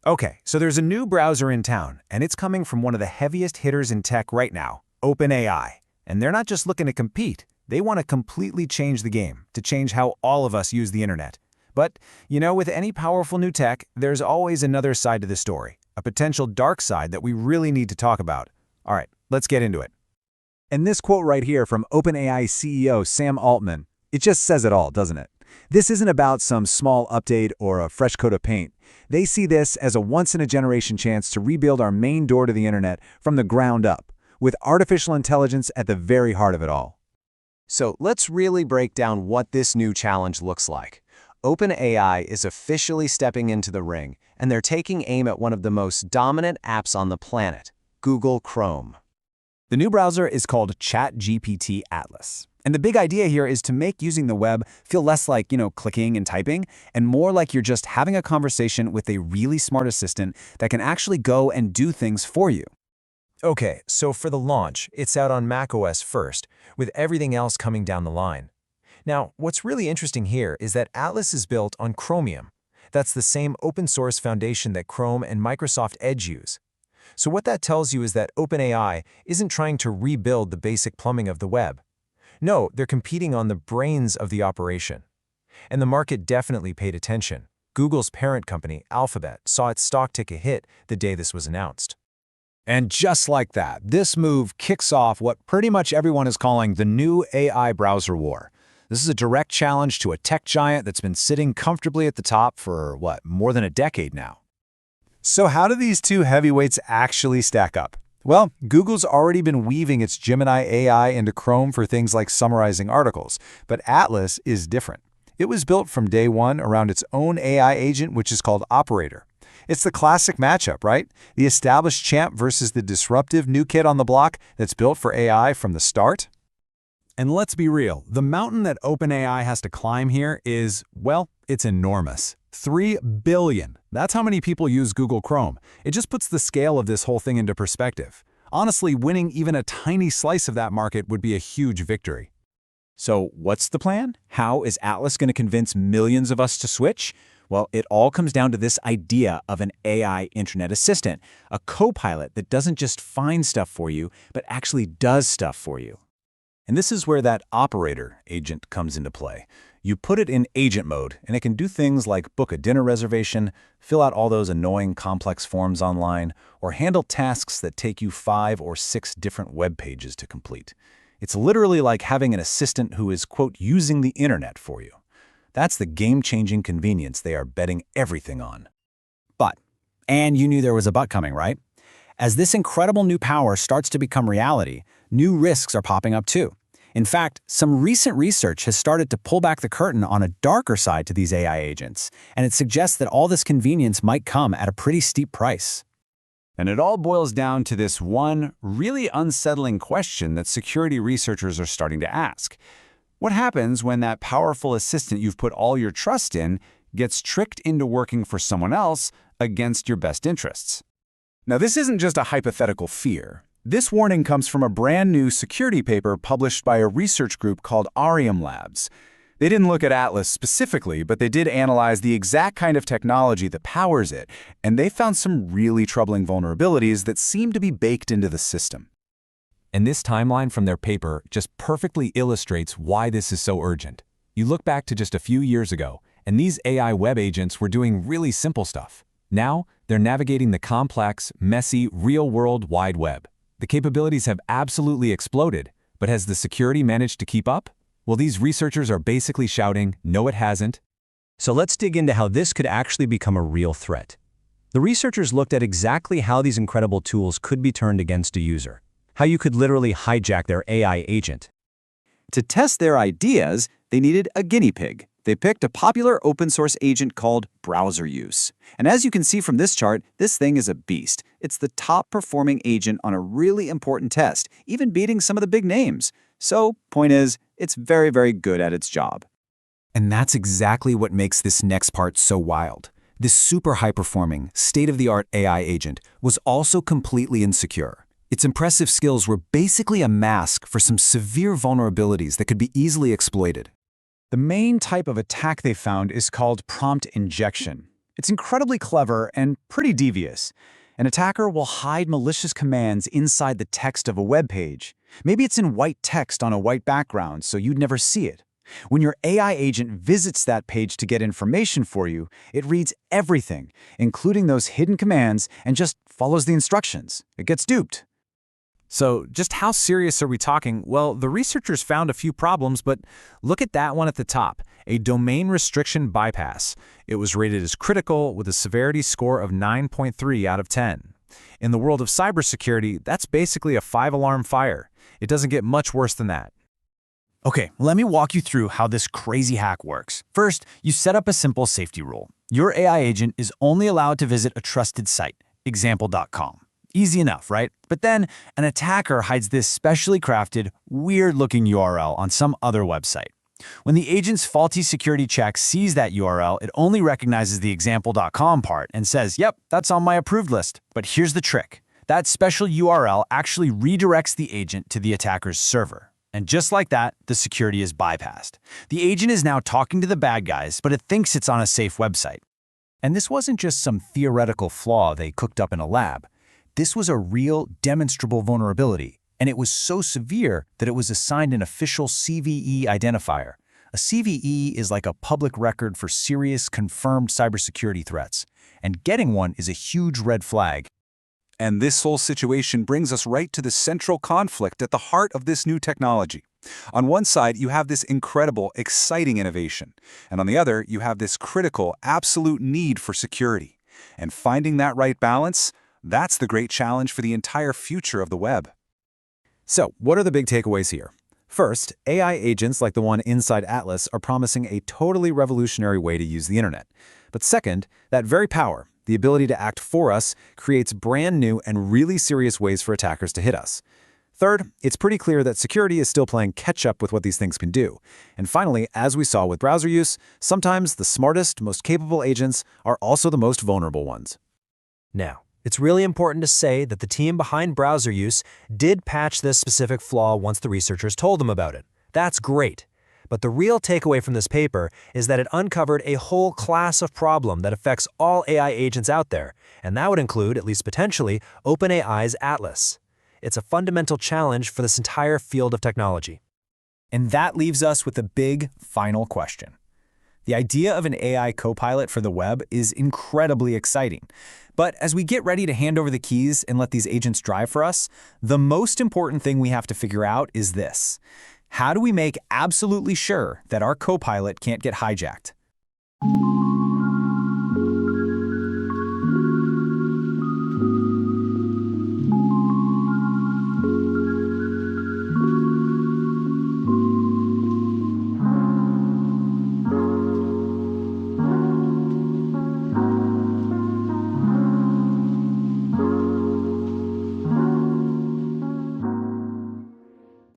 Okay, so there's a new browser in town, and it's coming from one of the heaviest hitters in tech right now, OpenAI. And they're not just looking to compete, they want to completely change the game, to change how all of us use the internet. But, with any powerful new tech, there's always another side to the story, a potential dark side that we really need to talk about. All right, let's get into it. And this quote right here from OpenAI CEO Sam Altman, it just says it all, doesn't it? This isn't about some small update or a fresh coat of paint. They see this as a once-in-a-generation chance to rebuild our main door to the internet from the ground up, with artificial intelligence at the very heart of it all. So let's really break down what this new challenge looks like. OpenAI is officially stepping into the ring, and they're taking aim at one of the most dominant apps on the planet, Google Chrome. The new browser is called ChatGPT Atlas. And the big idea here is to make using the web feel less like, clicking and typing, and more like you're just having a conversation with a really smart assistant that can actually go and do things for you. Okay, so for the launch, it's out on macOS first, with everything else coming down the line. Now, what's really interesting here is that Atlas is built on Chromium. That's the same open-source foundation that Chrome and Microsoft Edge use. So what that tells you is that OpenAI isn't trying to rebuild the basic plumbing of the web. No, they're competing on the brains of the operation. And the market definitely paid attention. Google's parent company, Alphabet, saw its stock take a hit the day this was announced. And just like that, this move kicks off what pretty much everyone is calling the new AI browser war. This is a direct challenge to a tech giant that's been sitting comfortably at the top for, more than a decade now. So how do these two heavyweights actually stack up? Well, Google's already been weaving its Gemini AI into Chrome for things like summarizing articles, but Atlas is different. It was built from day one around its own AI agent, which is called Operator. It's the classic matchup, right? The established champ versus the disruptive new kid on the block that's built for AI from the start. And let's be real, the mountain that OpenAI has to climb here is, it's enormous. 3 billion. That's how many people use Google Chrome. It just puts the scale of this whole thing into perspective. Honestly, winning even a tiny slice of that market would be a huge victory. So what's the plan? How is Atlas going to convince millions of us to switch? Well, it all comes down to this idea of an AI internet assistant, a co-pilot that doesn't just find stuff for you, but actually does stuff for you. And this is where that operator agent comes into play. You put it in agent mode, and it can do things like book a dinner reservation, fill out all those annoying complex forms online, or handle tasks that take you 5 or 6 different web pages to complete. It's literally like having an assistant who is, quote, using the internet for you. That's the game-changing convenience they are betting everything on. And you knew there was a but coming, right? As this incredible new power starts to become reality, new risks are popping up too. In fact, some recent research has started to pull back the curtain on a darker side to these AI agents, and it suggests that all this convenience might come at a pretty steep price. And it all boils down to this one really unsettling question that security researchers are starting to ask. What happens when that powerful assistant you've put all your trust in gets tricked into working for someone else against your best interests? Now, this isn't just a hypothetical fear. This warning comes from a brand new security paper published by a research group called Arium Labs. They didn't look at Atlas specifically, but they did analyze the exact kind of technology that powers it, and they found some really troubling vulnerabilities that seem to be baked into the system. And this timeline from their paper just perfectly illustrates why this is so urgent. You look back to just a few years ago, and these AI web agents were doing really simple stuff. Now, they're navigating the complex, messy, real-world wide web. The capabilities have absolutely exploded, but has the security managed to keep up? Well, these researchers are basically shouting, no, it hasn't. So let's dig into how this could actually become a real threat. The researchers looked at exactly how these incredible tools could be turned against a user, how you could literally hijack their AI agent. To test their ideas, they needed a guinea pig. They picked a popular open-source agent called Browser Use. And as you can see from this chart, this thing is a beast. It's the top-performing agent on a really important test, even beating some of the big names. So, point is, it's very, very good at its job. And that's exactly what makes this next part so wild. This super high-performing, state-of-the-art AI agent was also completely insecure. Its impressive skills were basically a mask for some severe vulnerabilities that could be easily exploited. The main type of attack they found is called prompt injection. It's incredibly clever and pretty devious. An attacker will hide malicious commands inside the text of a web page. Maybe it's in white text on a white background, so you'd never see it. When your AI agent visits that page to get information for you, it reads everything, including those hidden commands, and just follows the instructions. It gets duped. So just how serious are we talking? Well, the researchers found a few problems, but look at that one at the top, a domain restriction bypass. It was rated as critical with a severity score of 9.3 out of 10. In the world of cybersecurity, that's basically a 5-alarm fire. It doesn't get much worse than that. Okay, let me walk you through how this crazy hack works. First, you set up a simple safety rule. Your AI agent is only allowed to visit a trusted site, example.com. Easy enough, right? But then an attacker hides this specially crafted, weird-looking URL on some other website. When the agent's faulty security check sees that URL, it only recognizes the example.com part and says, yep, that's on my approved list. But here's the trick. That special URL actually redirects the agent to the attacker's server. And just like that, the security is bypassed. The agent is now talking to the bad guys, but it thinks it's on a safe website. And this wasn't just some theoretical flaw they cooked up in a lab. This was a real, demonstrable vulnerability, and it was so severe that it was assigned an official CVE identifier. A CVE is like a public record for serious, confirmed cybersecurity threats, and getting one is a huge red flag. And this whole situation brings us right to the central conflict at the heart of this new technology. On one side, you have this incredible, exciting innovation, and on the other, you have this critical, absolute need for security. And finding that right balance, that's the great challenge for the entire future of the web. So, what are the big takeaways here? First, AI agents like the one inside Atlas are promising a totally revolutionary way to use the internet. But second, that very power, the ability to act for us, creates brand new and really serious ways for attackers to hit us. Third, it's pretty clear that security is still playing catch-up with what these things can do. And finally, as we saw with browser use, sometimes the smartest, most capable agents are also the most vulnerable ones. Now, it's really important to say that the team behind browser use did patch this specific flaw once the researchers told them about it. That's great. But the real takeaway from this paper is that it uncovered a whole class of problem that affects all AI agents out there, and that would include, at least potentially, OpenAI's Atlas. It's a fundamental challenge for this entire field of technology. And that leaves us with a big final question. The idea of an AI copilot for the web is incredibly exciting. But as we get ready to hand over the keys and let these agents drive for us, the most important thing we have to figure out is this. How do we make absolutely sure that our copilot can't get hijacked?